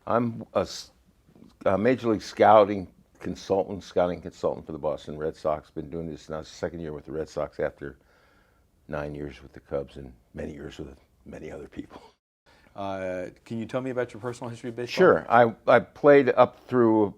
I'm a Major League scouting consultant for the Boston Red Sox. Been doing this now, second year with the Red Sox after 9 years with the Cubs and many years with many other people. Can you tell me about your personal history of baseball? Sure. I played up through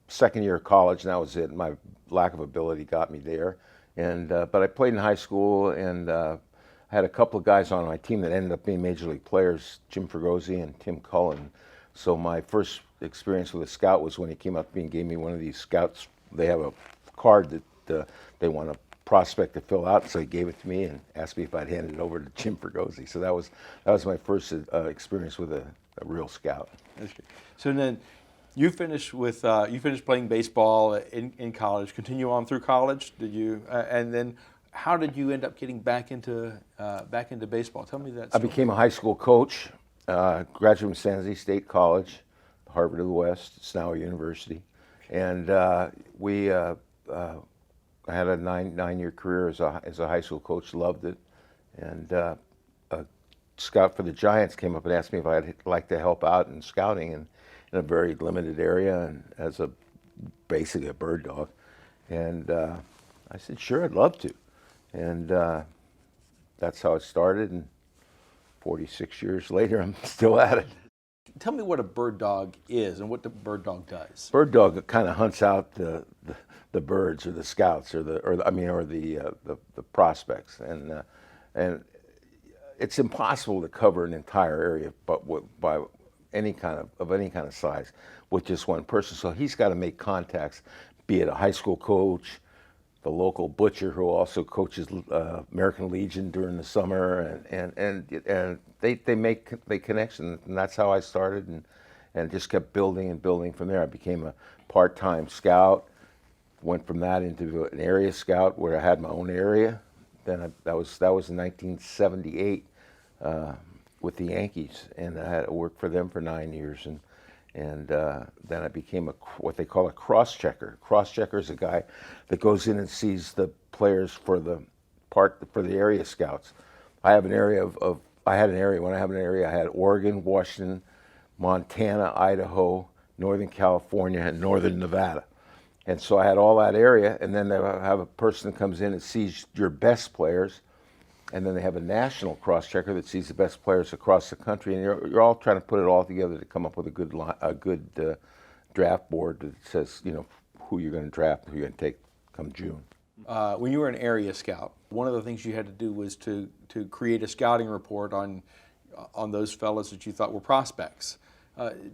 second year of college, and that was it. My lack of ability got me there. But I played in high school, and I had a couple of guys on my team that ended up being major league players, Jim Fregosi and Tim Cullen. So my first experience with a scout was when he came up to me and gave me one of these scouts. They have a card that they want a prospect to fill out, so he gave it to me and asked me if I'd hand it over to Jim Fregosi. So that was my first experience with a real scout. That's great. So then you finished playing baseball in college. Continue on through college. Did you? And then how did you end up getting back into baseball? Tell me that story. I became a high school coach. Graduated from San Jose State College, Harvard of the West. It's now a university, and I had a nine-year career as a high school coach. Loved it, and a scout for the Giants came up and asked me if I'd like to help out in scouting in a very limited area and as basically a bird dog, and I said sure, I'd love to, and that's how it started. And 46 years later, I'm still at it. Tell me what a bird dog is and what the bird dog does. Bird dog kind of hunts out the birds or the scouts or the prospects, and it's impossible to cover an entire area, but by any kind of size with just one person. So he's got to make contacts, be it a high school coach, the local butcher who also coaches American Legion during the summer, and they make connections, and that's how I started, and just kept building and building from there. I became a part-time scout, went from that into an area scout where I had my own area. Then that was in 1978 with the Yankees, and I had worked for them for 9 years, and then I became what they call a cross-checker. Cross-checker is a guy that goes in and sees the players for the area scouts. I had an area. I had Oregon, Washington, Montana, Idaho, Northern California, and Northern Nevada. And so I had all that area, and then they have a person that comes in and sees your best players, and then they have a national cross-checker that sees the best players across the country, and you're all trying to put it all together to come up with a good draft board that says, who you're going to draft, who you're going to take come June. When you were an area scout, one of the things you had to do was to create a scouting report on those fellows that you thought were prospects.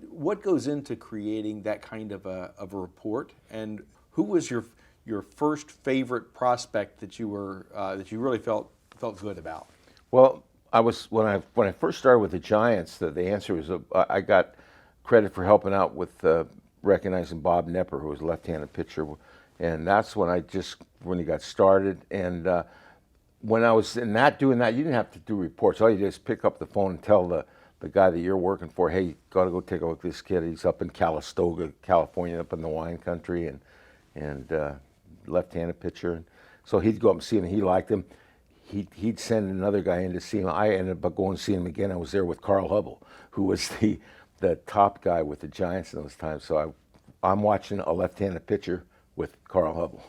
What goes into creating that kind of a report, and who was your first favorite prospect that you really felt good about? Well, when I first started with the Giants, the answer was I got credit for helping out with recognizing Bob Nepper, who was a left-handed pitcher, and that's when he got started. And when I was doing that, you didn't have to do reports. All you did is pick up the phone and tell the guy that you're working for, hey, you got to go take a look at this kid. He's up in Calistoga, California, up in the wine country, and left-handed pitcher. And so he'd go up and see him, and he liked him. He'd send another guy in to see him. I ended up going to see him again. I was there with Carl Hubble, who was the top guy with the Giants in those times. So I'm watching a left-handed pitcher with Carl Hubble.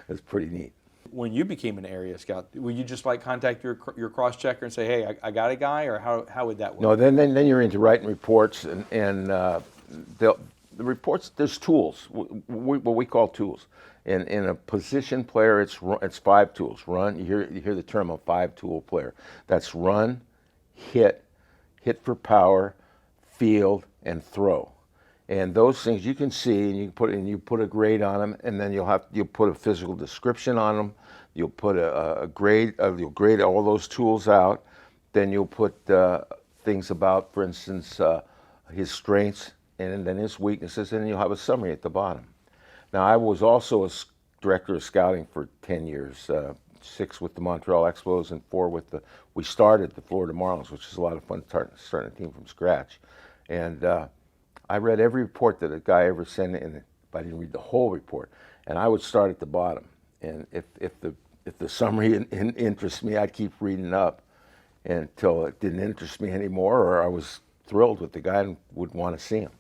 It's pretty neat. When you became an area scout, would you just contact your cross-checker and say, hey, I got a guy, or how would that work? No, then you're into writing reports, and the reports, there's tools, what we call tools. In a position player, it's 5 tools. Run, you hear the term a 5-tool player. That's run, hit for power, field, and throw. And those things you can see, and you put a grade on them, and then you'll put a physical description on them. You'll put a grade. You'll grade all those tools out. Then you'll put things about, for instance, his strengths and then his weaknesses, and then you'll have a summary at the bottom. Now, I was also a director of scouting for 10 years, 6 with the Montreal Expos and 4 with we started the Florida Marlins, which is a lot of fun starting a team from scratch. And I read every report that a guy ever sent in, but I didn't read the whole report. And I would start at the bottom. And if the summary interests me, I'd keep reading up until it didn't interest me anymore, or I was thrilled with the guy and would want to see him.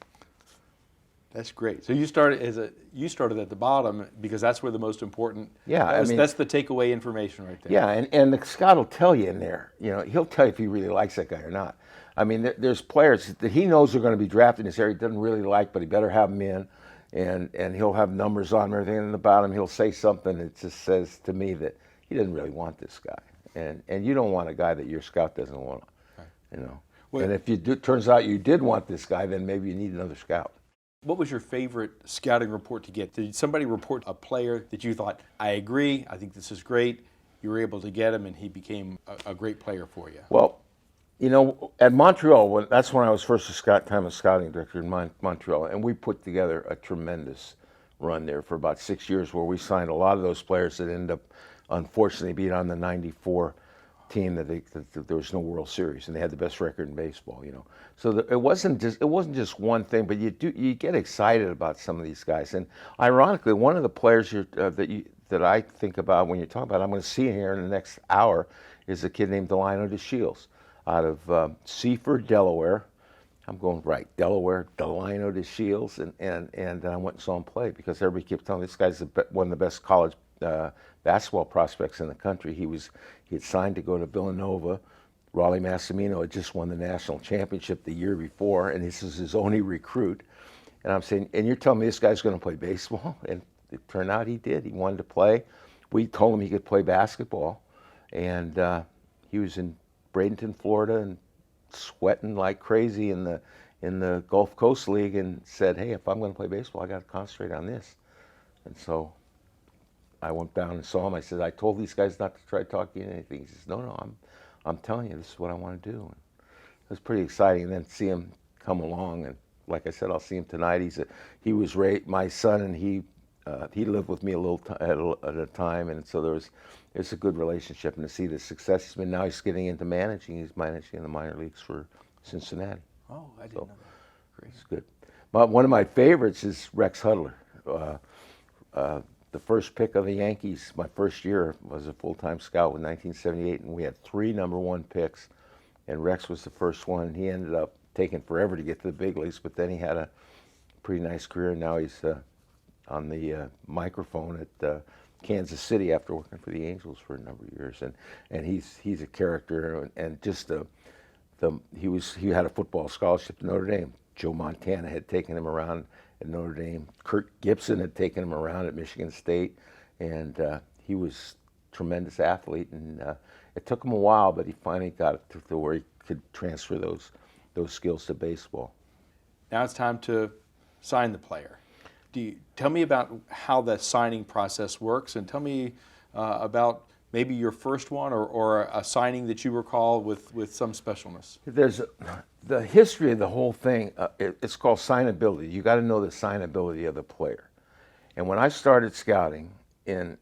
That's great. So you started at the bottom because that's where the most important. Yeah, That's the takeaway information right there. Yeah, and the scout will tell you in there. He'll tell you if he really likes that guy or not. I mean, there's players that he knows are going to be drafted in this area he doesn't really like, but he better have them in, and he'll have numbers on them and everything. And about him, he'll say something that just says to me that he doesn't really want this guy, and you don't want a guy that your scout doesn't want. Right. Well, and if turns out you did want this guy, then maybe you need another scout. What was your favorite scouting report to get? Did somebody report a player that you thought, I agree, I think this is great, you were able to get him and he became a great player for you? Well, at Montreal, that's when I was first a scouting director in Montreal, and we put together a tremendous run there for about 6 years where we signed a lot of those players that ended up, unfortunately, being on the '94 team that there was no World Series, and they had the best record in baseball. So it wasn't just one thing, but you get excited about some of these guys. And ironically, one of the players that I think about when you talk about, I'm going to see here in the next hour, is a kid named Delino DeShields out of Seaford, Delaware. I'm going right, Delaware, Delino DeShields, and I went and saw him play because everybody kept telling me this guy's one of the best college basketball prospects in the country. He had signed to go to Villanova. Raleigh Massimino had just won the national championship the year before, and this is his only recruit. And I'm saying, and you're telling me this guy's going to play baseball? And it turned out he did. He wanted to play. We told him he could play basketball, and he was in Bradenton, Florida, and sweating like crazy in the Gulf Coast League, and said, "Hey, if I'm going to play baseball, I got to concentrate on this." And so I went down and saw him. I said, "I told these guys not to try talking anything." He says, "No, I'm telling you, this is what I want to do." And it was pretty exciting. And then see him come along, and like I said, I'll see him tonight. He was my son, and he lived with me a little at a time, and so it's a good relationship. And to see the success he's been, now he's getting into managing. He's managing in the minor leagues for Cincinnati. Oh, I didn't know that. Great. It's good. But one of my favorites is Rex Hudler. The first pick of the Yankees, my first year, was a full-time scout in 1978, and we had 3 number-1 picks, and Rex was the first one. He ended up taking forever to get to the big leagues, but then he had a pretty nice career, and now he's on the microphone at Kansas City after working for the Angels for a number of years, and he's a character, and just he had a football scholarship to Notre Dame. Joe Montana had taken him around at Notre Dame. Kurt Gibson had taken him around at Michigan State, and he was a tremendous athlete. And it took him a while, but he finally got it to where he could transfer those skills to baseball. Now it's time to sign the player. Tell me about how the signing process works, and tell me about maybe your first one or a signing that you recall with some specialness. There's the history of the whole thing. It's called signability. You got to know the signability of the player. And when I started scouting and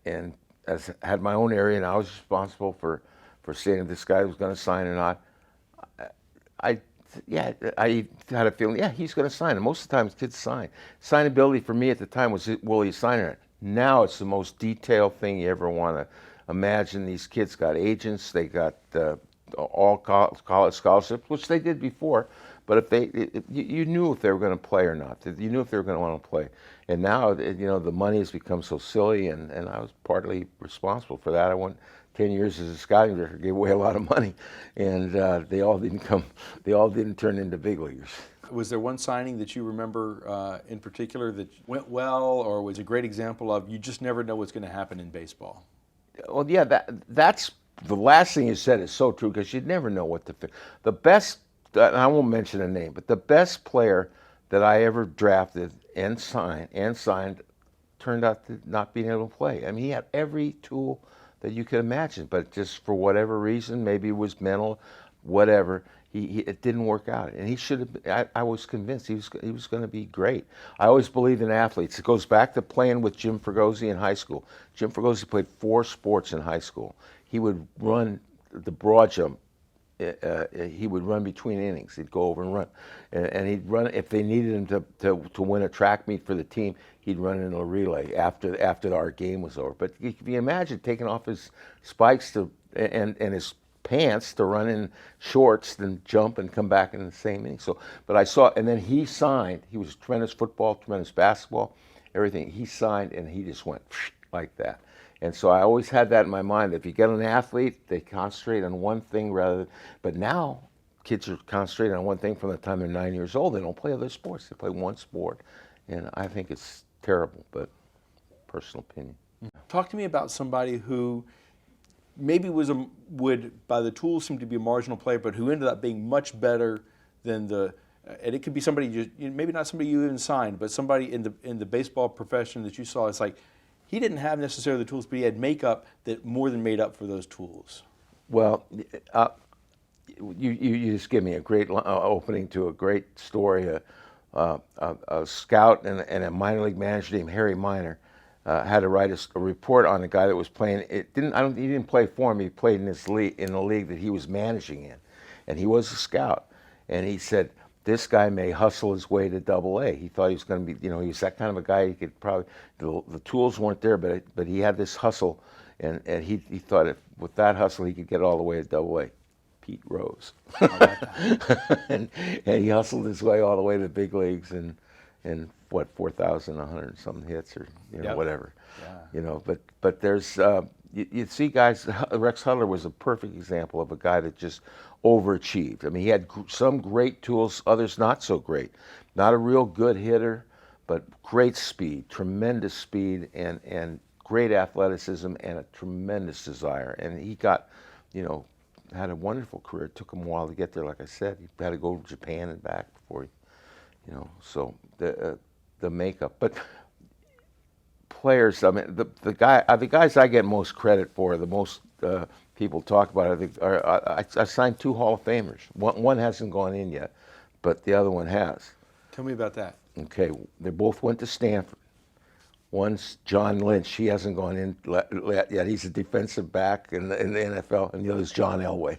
had my own area, and I was responsible for saying if this guy was going to sign or not, I had a feeling, he's going to sign. And most of the time, kids sign. Signability for me at the time was, will he sign it? Now it's the most detailed thing you ever want to imagine. These kids got agents, they got all college scholarships, which they did before, but you knew if they were going to play or not. You knew if they were going to want to play. And now, the money has become so silly, and I was partly responsible for that. I went 10 years as a scouting director, gave away a lot of money, and they all didn't turn into big leaguers. Was there one signing that you remember in particular that went well, or was a great example of you just never know what's going to happen in baseball? Well, yeah, that's the last thing you said is so true, because you'd never know what the best, and I won't mention a name, but the best player that I ever drafted and signed turned out to not being able to play. I mean, he had every tool that you could imagine, but just for whatever reason, maybe it was mental, whatever, it didn't work out. And he should have. I was convinced he was going to be great. I always believed in athletes. It goes back to playing with Jim Fregosi in high school. Jim Fregosi played 4 sports in high school. He would run the broad jump. He would run between innings. He'd go over and run, and he'd run if they needed him to win a track meet for the team. He'd run in a relay after our game was over. But can you imagine taking off his spikes and his pants to run in shorts than jump and come back in the same inning. So, but I saw, and then he signed. He was tremendous football, tremendous basketball, everything. He signed, and he just went like that. And so I always had that in my mind. If you get an athlete, they concentrate on one thing rather than. But now, kids are concentrating on one thing from the time they're 9 years old. They don't play other sports. They play one sport, and I think it's terrible. But personal opinion. Talk to me about somebody who maybe would by the tools seem to be a marginal player, but who ended up being much better than and it could be somebody maybe not somebody you even signed, but somebody in the baseball profession that you saw. It's like he didn't have necessarily the tools, but he had makeup that more than made up for those tools. Well, you just give me a great opening to a great story. A scout and a minor league manager named Harry Minor had to write a report on a guy that was playing. He didn't play for him. He played in this league, in the league that he was managing in, and he was a scout. And he said, this guy may hustle his way to Double-A. He thought he was going to be, he was that kind of a guy. He could probably, the tools weren't there, but he had this hustle, and he thought with that hustle he could get all the way to Double-A. Pete Rose, and he hustled his way all the way to the big leagues, and what 4,100 something hits or whatever, But there's you see guys. Rex Hudler was a perfect example of a guy that just overachieved. I mean, he had some great tools, others not so great. Not a real good hitter, but great speed, tremendous speed, and great athleticism, and a tremendous desire. And he got, had a wonderful career. It took him a while to get there. Like I said, he had to go to Japan and back before he, So the makeup, but players. I mean, the guys I get most credit for, the most people talk about. I think I signed 2 Hall of Famers. One hasn't gone in yet, but the other one has. Tell me about that. Okay, they both went to Stanford. One's John Lynch. He hasn't gone in yet. He's a defensive back in the NFL, and the other's John Elway.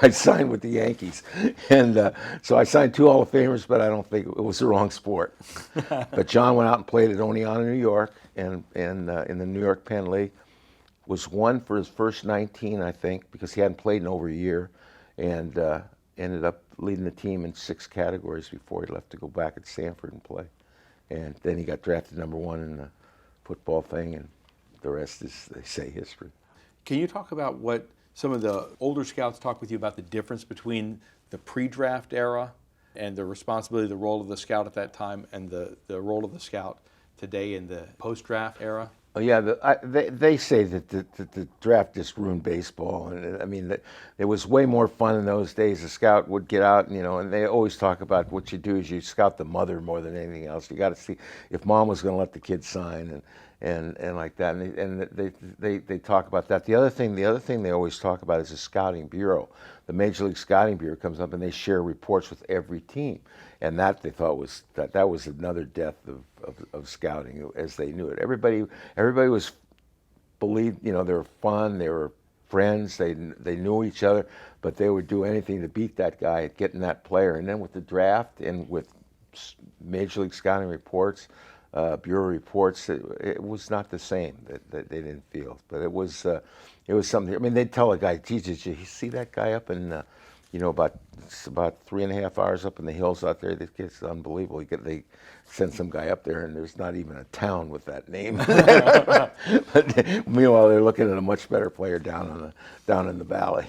I signed with the Yankees, and so I signed 2 Hall of Famers, but I don't think it was the wrong sport. But John went out and played at Oneonta, New York, and in the New York Penn League. Was 1 for his first 19, I think, because he hadn't played in over a year, and ended up leading the team in 6 categories before he left to go back at Stanford and play. And then he got drafted number 1 in the football thing, and the rest is, they say, history. Can you talk about what some of the older scouts talk with you about the difference between the pre-draft era and the responsibility, the role of the scout at that time, and the role of the scout today in the post-draft era? Oh, yeah, they say that the draft just ruined baseball, and I mean it was way more fun in those days. The scout would get out, and they always talk about what you do is you scout the mother more than anything else. You got to see if mom was going to let the kid sign, and like that, and they talk about that. The other thing they always talk about is the scouting bureau. The Major League Scouting Bureau comes up and they share reports with every team, and that they thought was that was another death of scouting as they knew it. Everybody was believed, they were fun, they were friends, they knew each other, but they would do anything to beat that guy at getting that player. And then with the draft and with Major League Scouting reports, bureau reports, it was not the same. That they didn't feel, but it was something. I mean, they'd tell a guy, "Geez, did you see that guy up in, about 3.5 hours up in the hills out there? This kid's unbelievable." They send some guy up there, and there's not even a town with that name. But meanwhile, they're looking at a much better player down in the valley.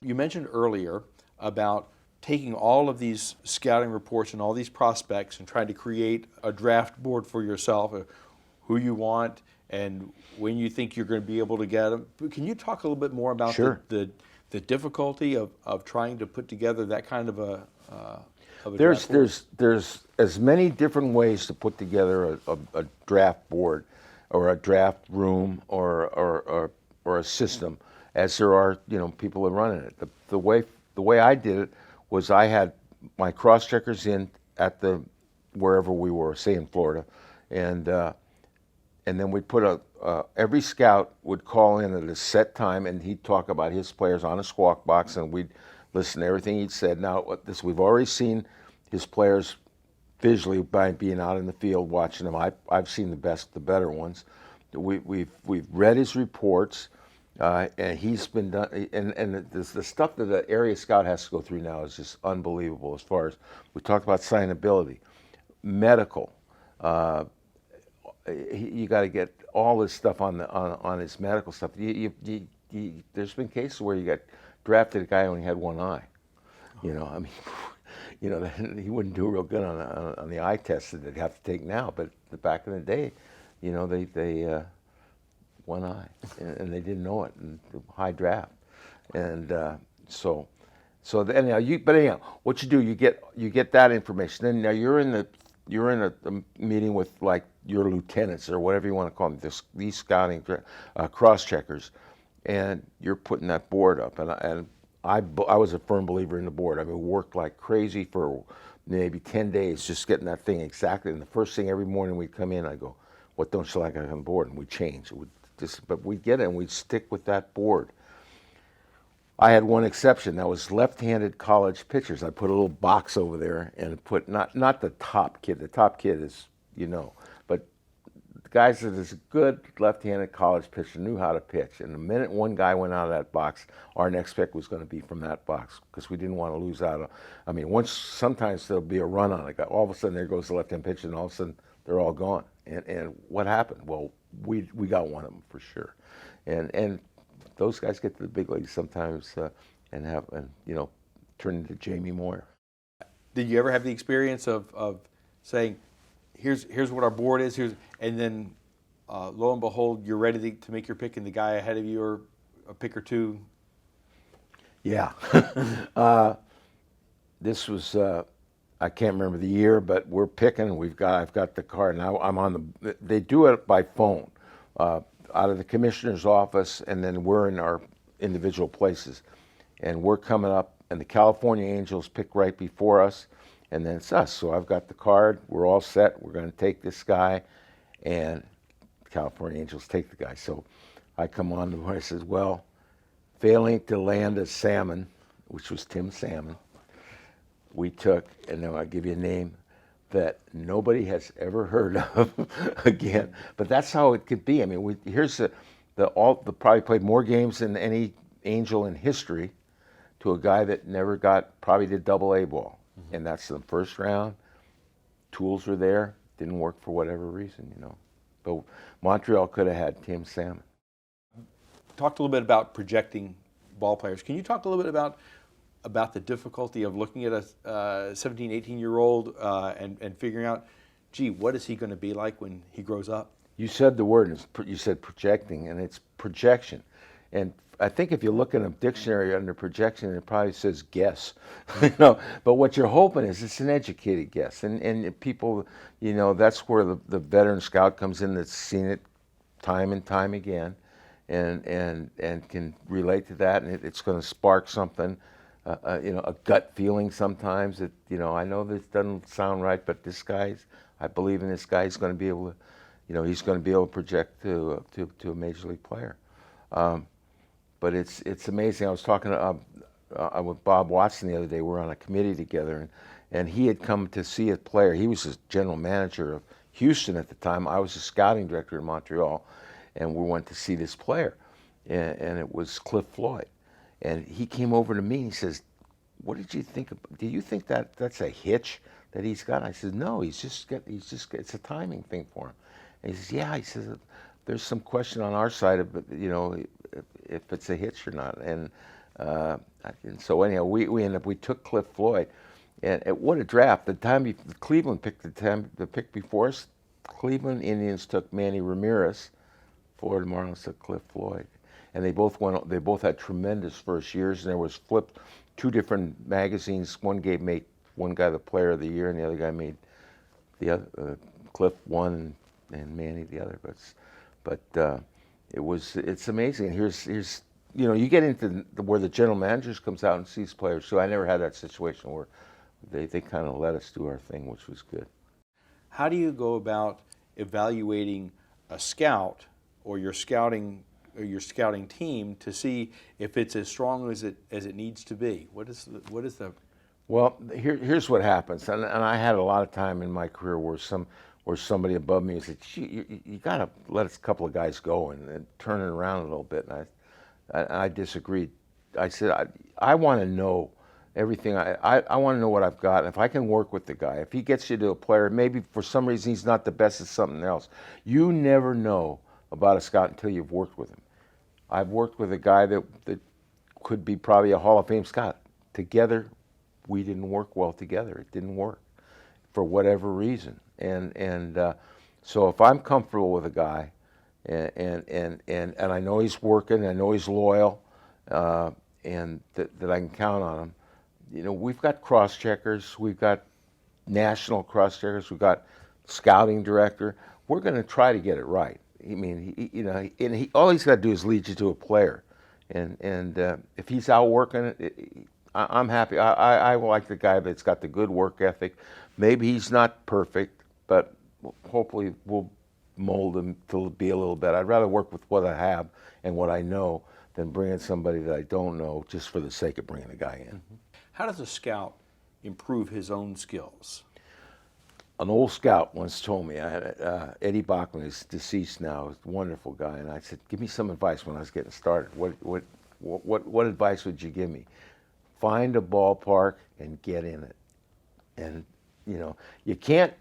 You mentioned earlier about taking all of these scouting reports and all these prospects and trying to create a draft board for yourself, who you want and when you think you're going to be able to get them. Can you talk a little bit more about Sure. the difficulty of trying to put together that kind of a There's draft board? there's as many different ways to put together a draft board or a draft room or a system as there are people that run it. The way I did it was I had my cross checkers in at wherever we were, say in Florida, and then we'd put every scout would call in at a set time, and he'd talk about his players on a squawk box, and we'd listen to everything he'd said. Now, we've already seen his players visually by being out in the field watching them. I've seen the better ones. We've read his reports, And he's been done, and the stuff that the area scout has to go through now is just unbelievable. As far as we talked about signability, medical, uh, you got to get all this stuff on his medical stuff. There's been cases where you got drafted a guy who only had one eye. You know, I mean, you know, he wouldn't do real good on the eye test that they'd have to take now. But back in the day, you know, they one eye, and they didn't know it, and high draft, and anyhow, but anyhow, what you do, you get that information. Then now you're in a meeting with like your lieutenants or whatever you want to call them, these scouting cross checkers, and you're putting that board up, and I was a firm believer in the board. I mean, we worked like crazy for maybe 10 days just getting that thing exactly. And the first thing every morning we'd come in, I go, "What don't you like on the board?" And we'd change. But we'd get it and we'd stick with that board. I had one exception. That was left-handed college pitchers. I put a little box over there and put not the top kid. The top kid is, you know, but the guys that is a good left-handed college pitcher knew how to pitch. And the minute one guy went out of that box, our next pick was going to be from that box because we didn't want to lose out. I mean, sometimes there'll be a run on a guy. All of a sudden there goes the left-hand pitcher, and all of a sudden they're all gone. And what happened? Well, we got one of them for sure. And those guys get to the big leagues sometimes and you know, turn into Jamie Moyer. Did you ever have the experience of saying, here's what our board is, and then lo and behold, you're ready to make your pick, and the guy ahead of you or a pick or two? Yeah. This was I can't remember the year, but we're picking. I've got the card now. I'm on the. They do it by phone, out of the commissioner's office, and then we're in our individual places, and we're coming up, and the California Angels pick right before us, and then it's us. So I've got the card. We're all set. We're going to take this guy, and the California Angels take the guy. So I come on to where I says, well, failing to land a Salmon, which was Tim Salmon, we took, and now I'll give you a name that nobody has ever heard of again. But that's how it could be. I mean, here's the probably played more games than any Angel in history to a guy that never probably did Double-A ball. Mm-hmm. And that's the first round. Tools were there. Didn't work for whatever reason, you know. But Montreal could have had Tim Salmon. Talked a little bit about projecting ball players. Can you talk a little bit about the difficulty of looking at a 17, 18-year-old and figuring out, gee, what is he going to be like when he grows up? You said the word, you said projecting, and it's projection. And I think if you look in a dictionary under projection, it probably says guess. You know, but what you're hoping is it's an educated guess. And people, you know, that's where the veteran scout comes in that's seen it time and time again and can relate to that, and it's going to spark something. You know, a gut feeling sometimes that, you know, I know this doesn't sound right, but I believe in this guy. He's going to be able to, you know, he's going to be able to project to a major league player. But it's amazing. I was talking with Bob Watson the other day. We were on a committee together, and he had come to see a player. He was the general manager of Houston at the time. I was the scouting director in Montreal, and we went to see this player, and it was Cliff Floyd. And he came over to me and he says, "What did you think? Do you think that's a hitch that he's got?" I said, "No, it's a timing thing for him." And he says, "Yeah." He says, "There's some question on our side of it, you know, if it's a hitch or not." And so anyhow, we took Cliff Floyd, and what a draft! The time Cleveland picked the pick before us, Cleveland Indians took Manny Ramirez, Florida Marlins took Cliff Floyd. And they both had tremendous first years, and there was flipped 2 different magazines. One made one guy the player of the year, and the other guy made the other, Cliff one and Manny the other. But it's amazing. And here's you know, you get into where the general managers comes out and sees players. So I never had that situation where they kind of let us do our thing, which was good. How do you go about evaluating a scout or your scouting team to see if it's as strong as it needs to be? What is the Well, here's what happens, and I had a lot of time in my career where somebody above me said, "You got to let a couple of guys go and turn it around a little bit." And I disagreed. I said, I want to know everything. I want to know what I've got. And if I can work with the guy, if he gets you to a player, maybe for some reason he's not the best at something else. You never know about a scout until you've worked with him. I've worked with a guy that could be probably a Hall of Fame scout. Together, we didn't work well together. It didn't work for whatever reason. So if I'm comfortable with a guy, and I know he's working, I know he's loyal, and that I can count on him. You know, we've got cross checkers, we've got national cross checkers, we've got scouting director. We're going to try to get it right. I mean, all he's got to do is lead you to a player, and if he's out working it, I'm happy. I like the guy that's got the good work ethic. Maybe he's not perfect, but hopefully we'll mold him to be a little better. I'd rather work with what I have and what I know than bringing somebody that I don't know just for the sake of bringing a guy in. How does a scout improve his own skills? An old scout once told me, I had Eddie Bachman, is deceased now, is a wonderful guy, and I said, give me some advice when I was getting started. What advice would you give me? Find a ballpark and get in it. And you know, you can't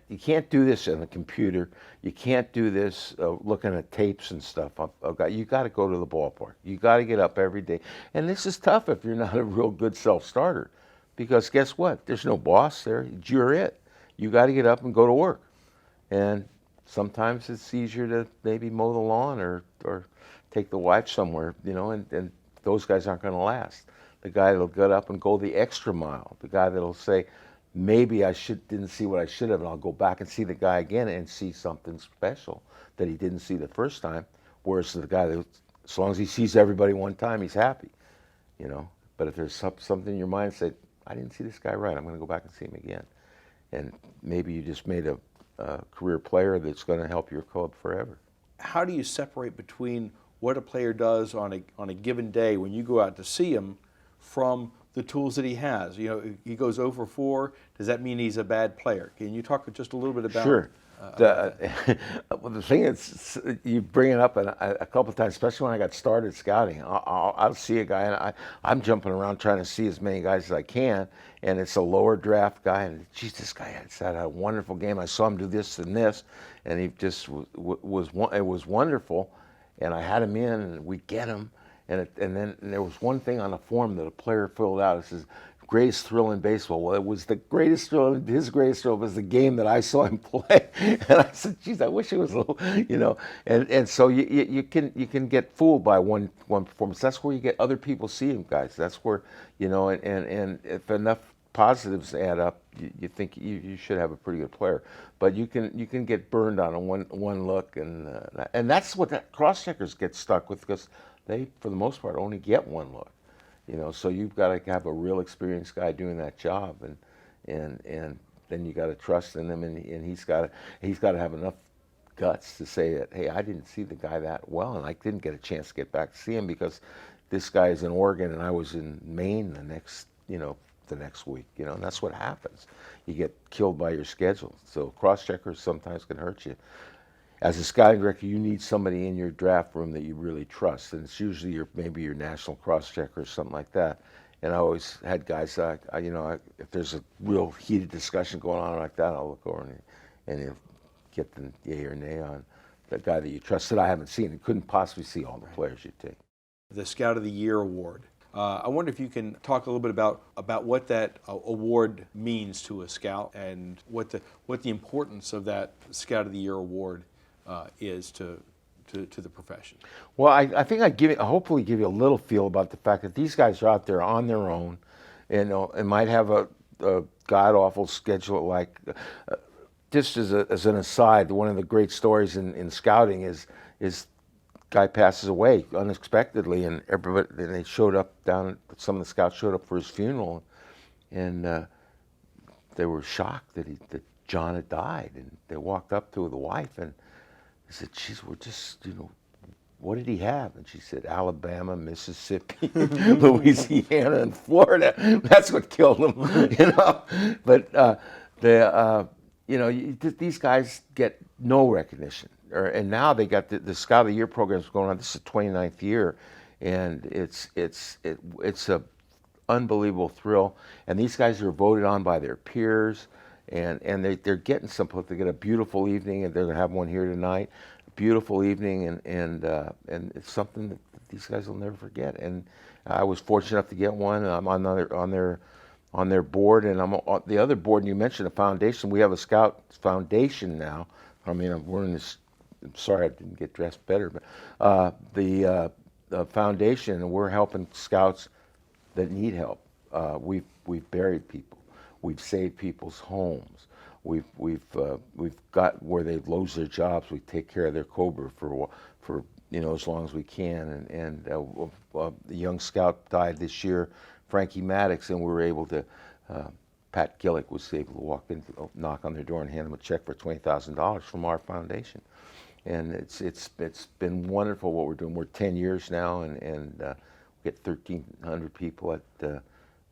do this on a computer. You can't do this looking at tapes and stuff. You got to go to the ballpark. You got to get up every day. And this is tough if you're not a real good self-starter, because guess what? There's no boss there. You're it. You got to get up and go to work. And sometimes it's easier to maybe mow the lawn or take the wife somewhere, you know, and those guys aren't going to last. The guy that'll get up and go the extra mile. The guy that'll say, maybe I didn't see what I should have, and I'll go back and see the guy again and see something special that he didn't see the first time. Whereas the guy that, as long as he sees everybody one time, he's happy, you know. But if there's something in your mind, say, I didn't see this guy right, I'm going to go back and see him again. And maybe you just made a career player that's going to help your club forever. How do you separate between what a player does on a given day when you go out to see him from the tools that he has? You know, he goes 0 for 4. Does that mean he's a bad player? Can you talk just a little bit about? Sure. Well, the thing is, you bring it up a couple of times, especially when I got started scouting. I'll see a guy, and I'm jumping around trying to see as many guys as I can, and it's a lower draft guy, and geez, this guy had a wonderful game. I saw him do this and this, and he just it was wonderful, and I had him in, and we get him. And then there was one thing on a form that a player filled out. It says, greatest thrill in baseball. Well, it was the greatest thrill. His greatest thrill was the game that I saw him play. And I said, geez, I wish it was a little, you know. And so you can get fooled by one performance. That's where you get other people seeing guys. That's where, you know, and if enough positives add up, you think you should have a pretty good player. But you can get burned on a one look, and that's what that cross checkers get stuck with, because they, for the most part, only get one look, you know. So you've got to have a real experienced guy doing that job, and then you got to trust in him, and he's got to have enough guts to say that, hey, I didn't see the guy that well, and I didn't get a chance to get back to see him because this guy is in Oregon and I was in Maine the next week, you know. And that's what happens. You get killed by your schedule. So cross checkers sometimes can hurt you. As a scouting director, you need somebody in your draft room that you really trust, and it's usually maybe your national cross-checker or something like that. And I always had guys, if there's a real heated discussion going on like that, I'll look over and get the yay or nay on the guy that you trust that I haven't seen and couldn't possibly see all the players you take. The Scout of the Year award. I wonder if you can talk a little bit about what that award means to a scout and what the importance of that Scout of the Year award is to the profession. Well, I think hopefully give you a little feel about the fact that these guys are out there on their own, and might have a god awful schedule. Like, just as an aside, one of the great stories in scouting is guy passes away unexpectedly, and they showed up some of the scouts showed up for his funeral, and they were shocked that John had died, and they walked up to the wife and I said, geez, we're just, what did he have? And she said, Alabama, Mississippi, Louisiana, and Florida. That's what killed him, you know. But these guys get no recognition. And now they got the Scout of the Year programs going on. This is the 29th year. and it's a unbelievable thrill. And these guys are voted on by their peers, and they're getting something. They get a beautiful evening, and they're gonna have one here tonight. Beautiful evening, and it's something that these guys will never forget. And I was fortunate enough to get one. I'm on their board, and I'm on the other board. And you mentioned a foundation. We have a Scout Foundation now. I mean, I'm wearing this. I'm sorry I didn't get dressed better, but the foundation, and we're helping Scouts that need help. We've buried people, we've saved people's homes, we've got where they've lost their jobs. We take care of their Cobra for as long as we can. And the young Scout died this year, Frankie Maddox, and we were able to. Pat Gillick was able to walk in, knock on their door, and hand them a check for $20,000 from our foundation. And it's been wonderful what we're doing. We're 10 years now, and we get 1,300 people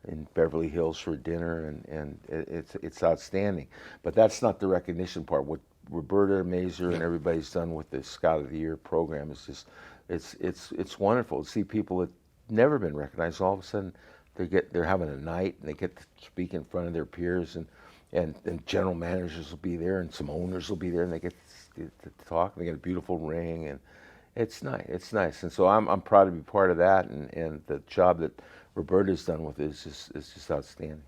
in Beverly Hills for dinner, and it's outstanding. But that's not the recognition part. What Roberta Mazer and everybody's done with the Scout of the Year program is just it's wonderful to see people that never been recognized. All of a sudden, they're having a night, and they get to speak in front of their peers, and general managers will be there, and some owners will be there, and they get to talk, and they get a beautiful ring, and it's nice. It's nice, and so I'm proud to be part of that, and the job that Roberta's done with it is just outstanding.